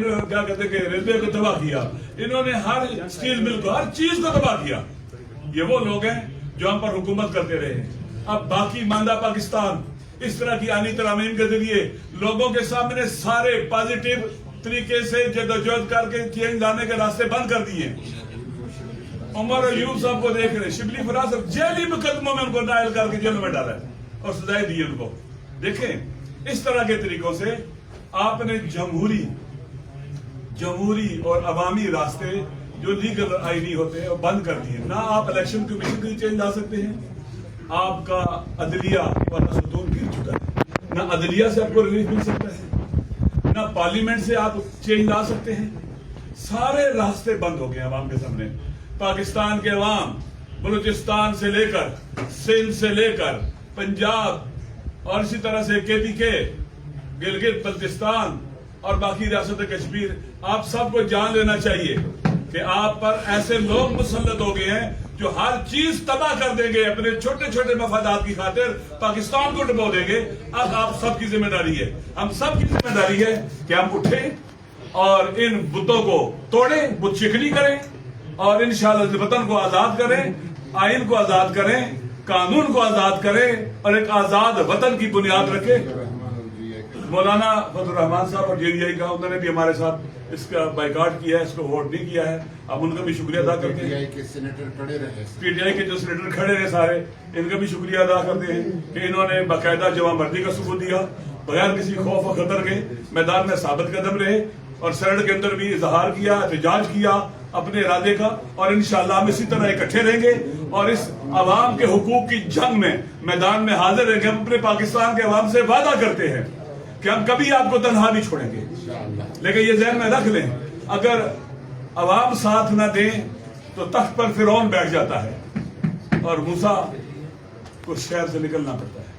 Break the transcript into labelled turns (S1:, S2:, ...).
S1: کیا کہتے ہیں کہ ریلوے کو تباہ کیا، انہوں نے ہر اسٹیل مل کو، ہر چیز کو تباہ کیا. یہ وہ لوگ ہیں جو ہم پر حکومت کرتے رہے. اب باقی ماندہ پاکستان اس طرح کی آنی ترامیم کے ذریعے لوگوں کے سامنے سارے پازیٹیو طریقے سے جدوجہد کر کے چینج لانے کے راستے بند کر دیے. عمر ایوب صاحب کو دیکھ رہے، شبلی فراز صاحب جیلی مقدموں میں ان کو نائل کر کے جیل میں ڈالا ہے اور سزائیں دی ان کو. دیکھیں اس طرح کے طریقوں سے آپ نے جمہوری اور عوامی راستے جو لیگل آئینی ہوتے ہیں وہ بند کر دیے. نہ آپ الیکشن کمیشن کی چینج لا سکتے ہیں، آپ کا عدلیہ والا ستون گر چکا ہے، نہ عدلیہ سے آپ کو ریلیف مل سکتا ہے، نہ پارلیمنٹ سے آپ چینج لا سکتے ہیں. سارے راستے بند ہو گئے عوام کے سامنے. پاکستان کے عوام بلوچستان سے لے کر سندھ سے لے کر پنجاب اور اسی طرح سے KPK گلگت بلتستان اور باقی ریاست کشمیر، آپ سب کو جان لینا چاہیے کہ آپ پر ایسے لوگ مسلط ہو گئے ہیں جو ہر چیز تباہ کر دیں گے، اپنے چھوٹے چھوٹے مفادات کی خاطر پاکستان کو ڈبو دیں گے. اب آپ سب کی ذمہ داری ہے، ہم سب کی ذمہ داری ہے کہ ہم اٹھیں اور ان بتوں کو توڑیں، بت شکنی کریں اور انشاءاللہ وطن کو آزاد کریں، آئین کو آزاد کریں، قانون کو آزاد کریں اور ایک آزاد وطن کی بنیاد رکھیں. مولانا فضل الرحمان صاحب اور JDI کا انہوں نے بھی ہمارے ساتھ اس کا بائیکاٹ کیا ہے، اس کو ووٹ نہیں کیا ہے. اب ان کا بھی شکریہ ادا کرتے ہیں. PTI کے جو سینیٹر کھڑے رہے سارے، ان کا بھی شکریہ ادا کرتے ہیں کہ انہوں نے باقاعدہ جمع مردی کا ثبوت دیا، بغیر کسی خوف و خطر کے میدان میں ثابت قدم رہے اور سینٹ کے اندر بھی اظہار کیا، احتجاج کیا اپنے ارادے کا. اور انشاءاللہ ہم اسی طرح اکٹھے رہیں گے اور اس عوام کے حقوق کی جنگ میں میدان میں حاضر رہیں گے. ہم اپنے پاکستان کے عوام سے وعدہ کرتے ہیں کہ ہم کبھی آپ کو تنہا نہیں چھوڑیں گے. لیکن یہ ذہن میں رکھ لیں، اگر عوام ساتھ نہ دیں تو تخت پر فرعون بیٹھ جاتا ہے اور موسیٰ کو شہر سے نکلنا پڑتا ہے.